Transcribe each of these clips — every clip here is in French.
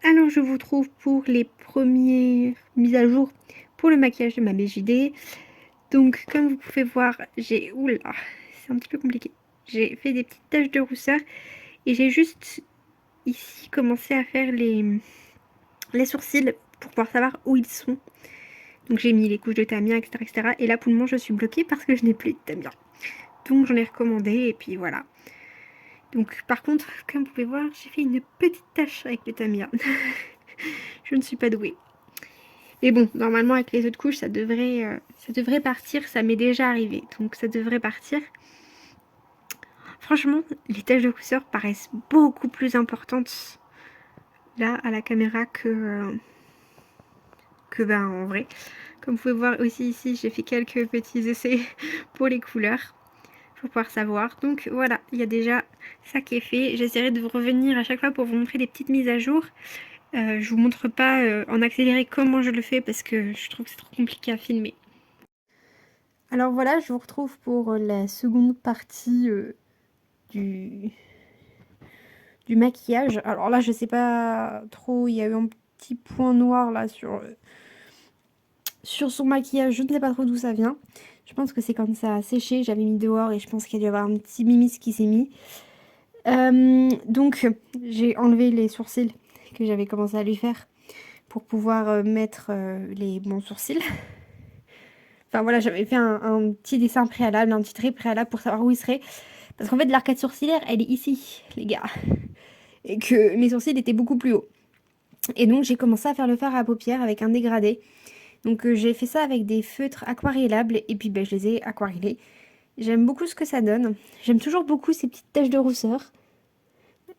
Alors je vous trouve pour les premières mises à jour pour le maquillage de ma BJD. Donc comme vous pouvez voir, oula, c'est un petit peu compliqué. J'ai fait des petites taches de rousseur et j'ai juste ici commencé à faire les sourcils pour pouvoir savoir où ils sont. Donc j'ai mis les couches de Tamiya, etc., etc. Et là pour le moment je suis bloquée parce que je n'ai plus de Tamiya. Donc j'en ai recommandé et puis voilà. Donc par contre, comme vous pouvez voir, j'ai fait une petite tache avec le Tamiya. Je ne suis pas douée. Mais bon, normalement avec les autres couches, ça devrait partir. Ça m'est déjà arrivé, donc ça devrait partir. Franchement, les taches de rousseur paraissent beaucoup plus importantes là à la caméra que ben, en vrai. Comme vous pouvez voir aussi ici, j'ai fait quelques petits essais pour les couleurs, pour pouvoir savoir. Donc voilà, il y a déjà ça qui est fait. J'essaierai de revenir à chaque fois pour vous montrer des petites mises à jour. Je vous montre pas en accéléré comment je le fais parce que je trouve que c'est trop compliqué à filmer. Alors voilà, je vous retrouve pour la seconde partie du, du maquillage. Alors là, je sais pas trop, il y a eu un petit point noir là sur son maquillage, je ne sais pas trop d'où ça vient. Je pense que c'est quand ça a séché, j'avais mis dehors et je pense qu'il y a dû y avoir un petit mimis qui s'est mis. Donc j'ai enlevé les sourcils que j'avais commencé à lui faire pour pouvoir mettre les bons sourcils. Enfin voilà, j'avais fait un petit dessin préalable, un petit trait préalable pour savoir où il serait. Parce qu'en fait, l'arcade sourcilière, elle est ici, les gars. Et que mes sourcils étaient beaucoup plus hauts. Et donc, j'ai commencé à faire le fard à paupières avec un dégradé. Donc, j'ai fait ça avec des feutres aquarellables. Et puis, ben, je les ai aquarellés. J'aime beaucoup ce que ça donne. J'aime toujours beaucoup ces petites taches de rousseur.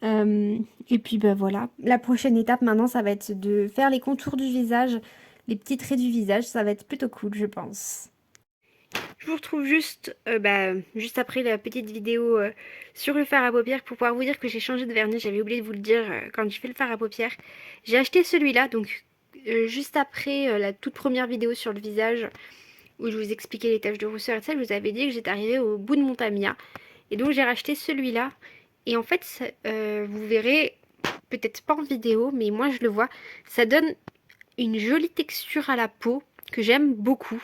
Et puis, ben voilà. La prochaine étape, maintenant, ça va être de faire les contours du visage. Les petits traits du visage. Ça va être plutôt cool, je pense. Je vous retrouve juste après la petite vidéo sur le fard à paupières pour pouvoir vous dire que j'ai changé de vernis. J'avais oublié de vous le dire quand j'ai fait le fard à paupières. J'ai acheté celui-là, donc juste après la toute première vidéo sur le visage où je vous expliquais les taches de rousseur et ça, je vous avais dit que j'étais arrivée au bout de mon Tamiya. Et donc j'ai racheté celui-là. Et en fait, vous verrez, peut-être pas en vidéo, mais moi je le vois, ça donne une jolie texture à la peau que j'aime beaucoup.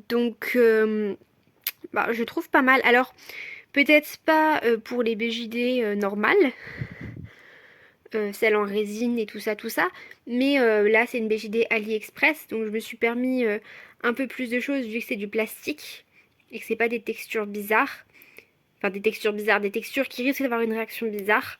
Donc, je trouve pas mal. Alors, peut-être pas pour les BJD normales, celles en résine et tout ça, mais là, c'est une BJD AliExpress, donc je me suis permis un peu plus de choses vu que c'est du plastique et que c'est pas des textures bizarres. Enfin, des textures bizarres, des textures qui risquent d'avoir une réaction bizarre.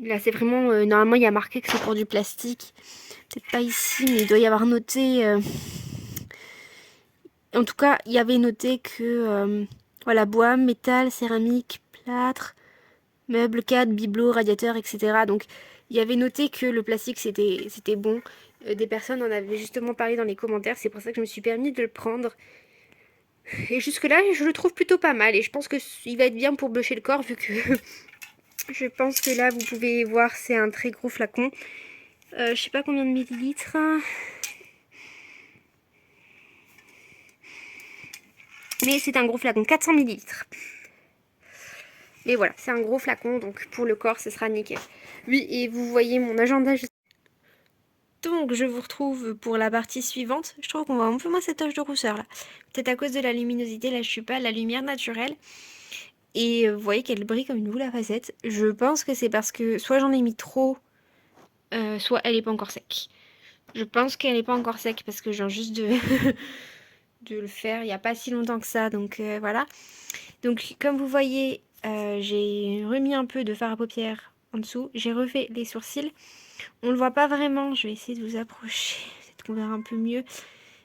Là, c'est vraiment. Normalement, il y a marqué que c'est pour du plastique. Peut-être pas ici, mais il doit y avoir noté. En tout cas, il y avait noté que voilà, bois, métal, céramique, plâtre, meubles, cadres, bibelots, radiateurs, etc. Donc il y avait noté que le plastique c'était bon. Des personnes en avaient justement parlé dans les commentaires, c'est pour ça que je me suis permis de le prendre. Et jusque-là, je le trouve plutôt pas mal et je pense qu'il va être bien pour bûcher le corps vu que je pense que là, vous pouvez voir, c'est un très gros flacon. Je sais pas combien de millilitres. Mais c'est un gros flacon, 400 millilitres. Mais voilà, c'est un gros flacon, donc pour le corps, ce sera nickel. Oui, et vous voyez mon agenda. Donc, je vous retrouve pour la partie suivante. Je trouve qu'on voit un peu moins cette tache de rousseur là. Peut-être à cause de la luminosité, là je suis pas la lumière naturelle. Et vous voyez qu'elle brille comme une boule à facettes. Je pense que c'est parce que soit j'en ai mis trop, soit elle est pas encore sec. Je pense qu'elle est pas encore sec parce que je viens juste de le faire il y a pas si longtemps que ça. Donc voilà. Donc comme vous voyez, j'ai remis un peu de fard à paupières en dessous. J'ai refait les sourcils. On le voit pas vraiment. Je vais essayer de vous approcher. Peut-être qu'on verra un peu mieux.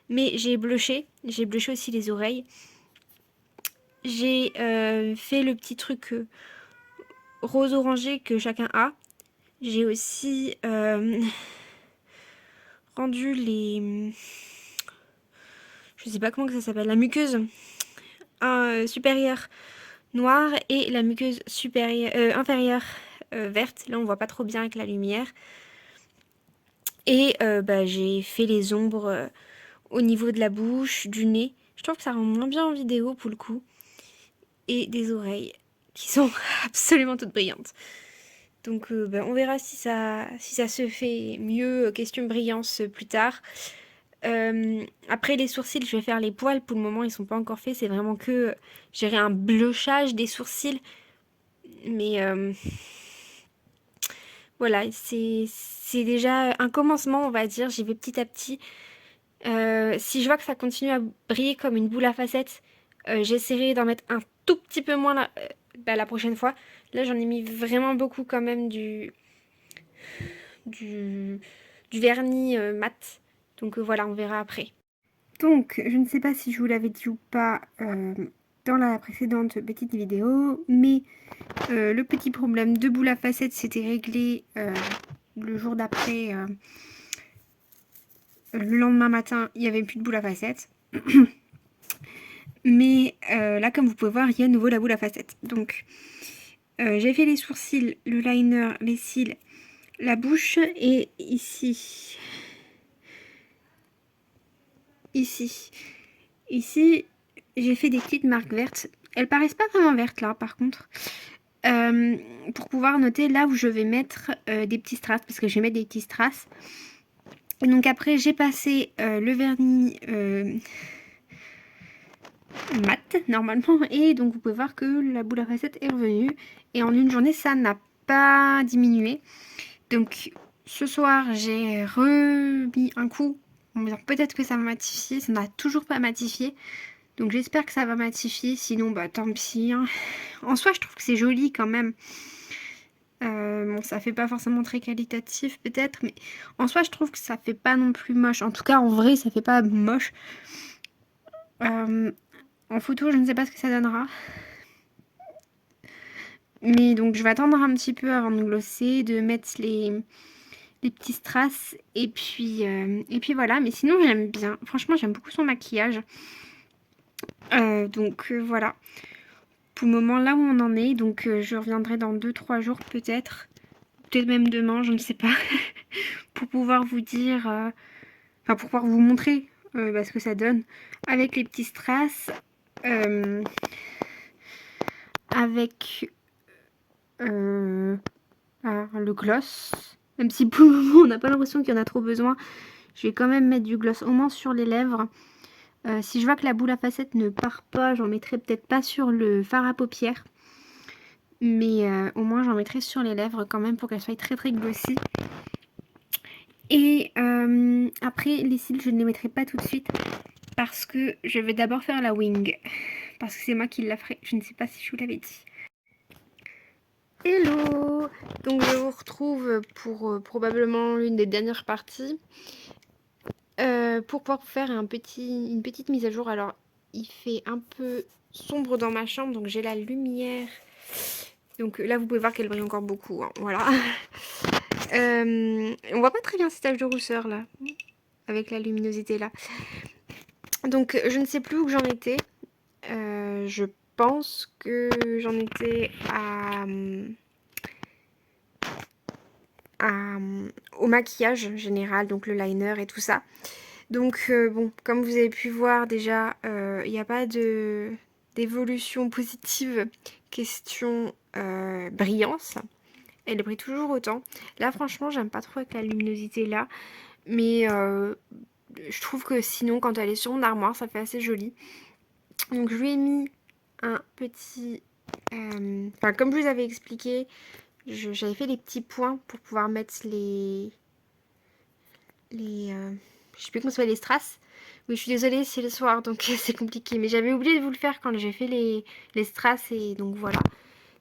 Mais j'ai blushé. J'ai blushé aussi les oreilles. J'ai fait le petit truc rose orangé que chacun a. J'ai aussi rendu les... Je sais pas comment que ça s'appelle. La muqueuse supérieure noire et la muqueuse supérieure, inférieure verte. Là, on voit pas trop bien avec la lumière. Et j'ai fait les ombres au niveau de la bouche, du nez. Je trouve que ça rend moins bien en vidéo pour le coup. Et des oreilles qui sont absolument toutes brillantes. Donc on verra si ça se fait mieux, question brillance plus tard. Après les sourcils, je vais faire les poils. Pour le moment, ils sont pas encore faits. C'est vraiment que gérer un blanchage des sourcils. Mais voilà, c'est déjà un commencement, on va dire. J'y vais petit à petit. Si je vois que ça continue à briller comme une boule à facettes, j'essaierai d'en mettre un tout petit peu moins la prochaine fois. Là, j'en ai mis vraiment beaucoup quand même du, du vernis mat. Donc voilà, on verra après. Donc, je ne sais pas si je vous l'avais dit ou pas dans la précédente petite vidéo, mais le petit problème de boule à facettes s'était réglé le jour d'après. Le lendemain matin, il n'y avait plus de boule à facettes. Mais là, comme vous pouvez voir, il y a à nouveau la boule à facettes. Donc, j'ai fait les sourcils, le liner, les cils, la bouche et ici. Ici, j'ai fait des petites marques vertes. Elles paraissent pas vraiment vertes là, par contre. Pour pouvoir noter là où je vais mettre des petits strass, parce que je vais mettre des petits strass. Et donc après, j'ai passé le vernis mat normalement, et donc vous pouvez voir que la boule à facettes est revenue. Et en une journée, ça n'a pas diminué. Donc ce soir, j'ai remis un coup. On va dire peut-être que ça va matifier. Ça n'a toujours pas matifié. Donc j'espère que ça va matifier. Sinon, bah tant pis. Hein. En soi, je trouve que c'est joli quand même. Bon, ça fait pas forcément très qualitatif peut-être, mais en soi, je trouve que ça fait pas non plus moche. En tout cas, en vrai, ça fait pas moche. En photo, je ne sais pas ce que ça donnera. Mais donc, je vais attendre un petit peu avant de glosser, de mettre les petits strass. Et puis voilà. Mais sinon, j'aime bien. Franchement, j'aime beaucoup son maquillage. Donc voilà. Pour le moment, là où on en est. Donc, je reviendrai dans 2-3 jours peut-être. Peut-être même demain, je ne sais pas. Pour pouvoir vous dire... Enfin, pour pouvoir vous montrer ce que ça donne. Avec les petits strass. Avec... le gloss. Même si pour le moment on n'a pas l'impression qu'il y en a trop besoin, je vais quand même mettre du gloss au moins sur les lèvres. Si je vois que la boule à facettes ne part pas, j'en mettrai peut-être pas sur le fard à paupières. Mais au moins j'en mettrai sur les lèvres quand même pour qu'elles soient très très glossy. Et après les cils je ne les mettrai pas tout de suite parce que je vais d'abord faire la wing. Parce que c'est moi qui la ferai, je ne sais pas si je vous l'avais dit. Hello! Donc je vous retrouve pour probablement l'une des dernières parties. Pour pouvoir faire une petite mise à jour. Alors il fait un peu sombre dans ma chambre, donc j'ai la lumière. Donc là vous pouvez voir qu'elle brille encore beaucoup. Hein, voilà. On voit pas très bien ces taches de rousseur là. Avec la luminosité là. Donc je ne sais plus où j'en étais. Je pense que j'en étais au maquillage général, donc le liner et tout ça. Donc bon, comme vous avez pu voir déjà, il n'y a pas d'évolution positive question brillance. Elle brille toujours autant. Là franchement j'aime pas trop avec la luminosité là, mais je trouve que sinon quand elle est sur mon armoire ça fait assez joli. Donc je lui ai mis un petit... Enfin comme je vous avais expliqué, j'avais fait les petits points pour pouvoir mettre je sais plus comment ça s'appelle, les strass. Oui, je suis désolée, c'est le soir, donc c'est compliqué. Mais j'avais oublié de vous le faire quand j'ai fait les strass, et donc voilà.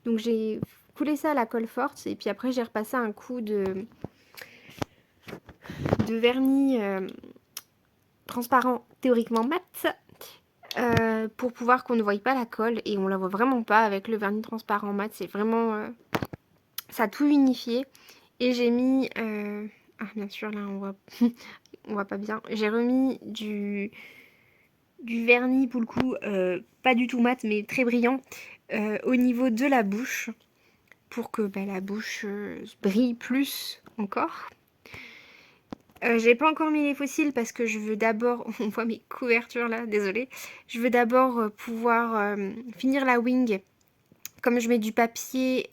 Donc j'ai coulé ça à la colle forte, et puis après j'ai repassé un coup de vernis transparent, théoriquement mat, pour pouvoir qu'on ne voie pas la colle, et on la voit vraiment pas avec le vernis transparent mat. C'est vraiment... ça a tout unifié. Et j'ai mis... Ah bien sûr, là on voit... on voit pas bien. J'ai remis du vernis pour le coup, pas du tout mat mais très brillant, au niveau de la bouche pour que la bouche brille plus encore. J'ai pas encore mis les fossiles parce que je veux d'abord, on voit mes couvertures là, désolée, je veux d'abord pouvoir finir la wing. Comme je mets du papier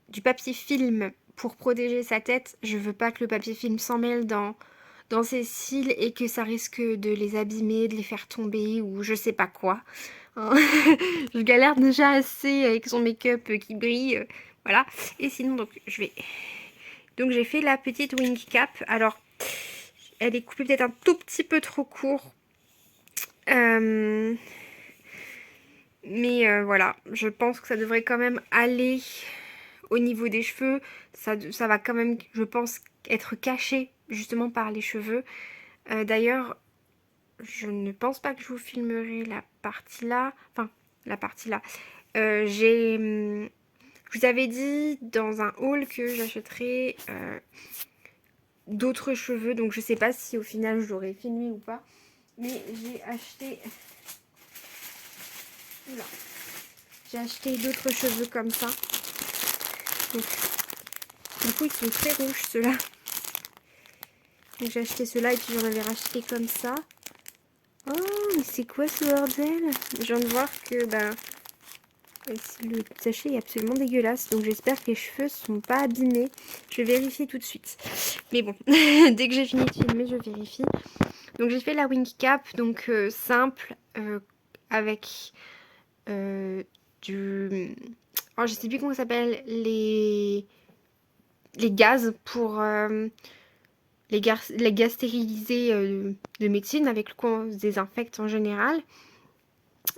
du papier film pour protéger sa tête. Je veux pas que le papier film s'en mêle dans ses cils et que ça risque de les abîmer, de les faire tomber ou je sais pas quoi. Hein. Je galère déjà assez avec son make-up qui brille. Voilà. Et sinon, donc, Donc, j'ai fait la petite wing cap. Alors, elle est coupée peut-être un tout petit peu trop court. Mais voilà, je pense que ça devrait quand même aller au niveau des cheveux. Ça va quand même, je pense, être caché justement par les cheveux. D'ailleurs, je ne pense pas que je vous filmerai la partie là. Enfin, la partie là. Je vous avais dit dans un haul que j'achèterais d'autres cheveux. Donc je sais pas si au final je l'aurais filmé ou pas. Mais j'ai acheté... Oula. J'ai acheté d'autres cheveux comme ça. Donc, du coup, ils sont très rouges, ceux-là. Donc, j'ai acheté ceux-là et puis j'en avais racheté comme ça. Oh, mais c'est quoi ce bordel? Je viens de voir que le sachet est absolument dégueulasse. Donc, j'espère que les cheveux sont pas abîmés. Je vais vérifier tout de suite. Mais bon, dès que j'ai fini de filmer, je vérifie. Donc, j'ai fait la wing cap, donc simple, avec du... Oh, je sais plus comment ça s'appelle, les gaz pour les gaz stérilisés de médecine avec le qu'on se désinfecte en général.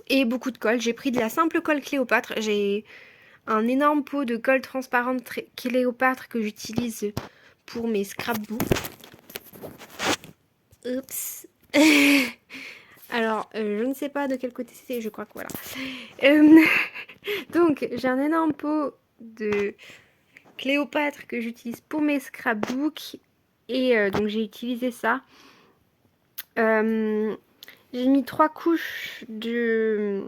Et beaucoup de colle. J'ai pris de la simple colle Cléopâtre. J'ai un énorme pot de colle transparente Cléopâtre que j'utilise pour mes scrapbooks. Oups. Alors, je ne sais pas de quel côté c'est, je crois que voilà. Donc, j'ai un énorme pot de Cléopâtre que j'utilise pour mes scrapbooks. Et donc, j'ai utilisé ça. J'ai mis 3 couches de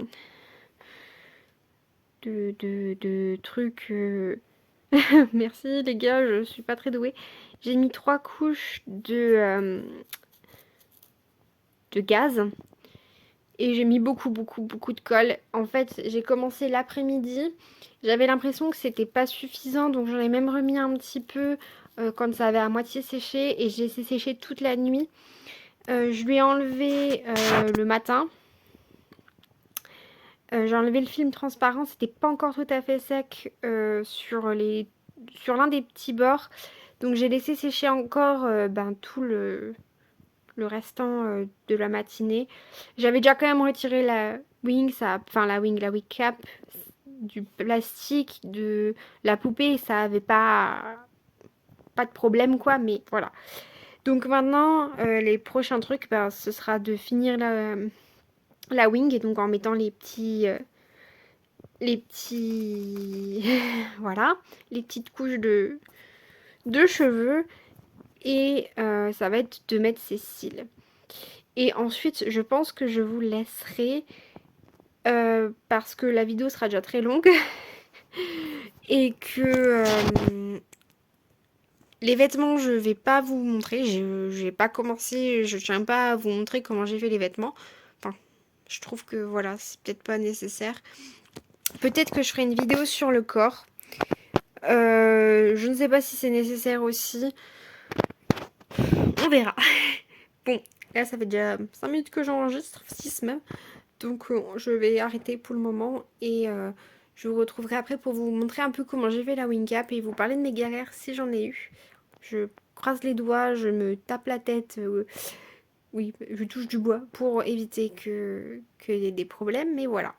trucs. Merci les gars, je suis pas très douée. J'ai mis 3 couches de gaz. Et j'ai mis beaucoup de colle. En fait, j'ai commencé l'après-midi. J'avais l'impression que c'était pas suffisant, donc j'en ai même remis un petit peu quand ça avait à moitié séché. Et j'ai laissé sécher toute la nuit. Je lui ai enlevé le matin. J'ai enlevé le film transparent, c'était pas encore tout à fait sec sur l'un des petits bords. Donc j'ai laissé sécher encore tout le restant de la matinée. J'avais déjà quand même retiré la wing, la wing cap du plastique de la poupée, ça avait pas de problème quoi, mais voilà. Donc maintenant, les prochains trucs, ce sera de finir la wing, et donc en mettant voilà, les petites couches de cheveux, et ça va être de mettre ses cils. Et ensuite, je pense que je vous laisserai parce que la vidéo sera déjà très longue et que les vêtements, je vais pas vous montrer. Je vais pas commencer, je tiens pas à vous montrer comment j'ai fait les vêtements. Enfin, je trouve que voilà, c'est peut-être pas nécessaire. Peut-être que je ferai une vidéo sur le corps. Je ne sais pas si c'est nécessaire aussi. On verra. Bon, là ça fait déjà 5 minutes que j'enregistre, 6 même. Donc je vais arrêter pour le moment et je vous retrouverai après pour vous montrer un peu comment j'ai fait la wing cap et vous parler de mes galères si j'en ai eu. Je croise les doigts, je me tape la tête, oui, je touche du bois pour éviter qu'il y ait des problèmes, mais voilà.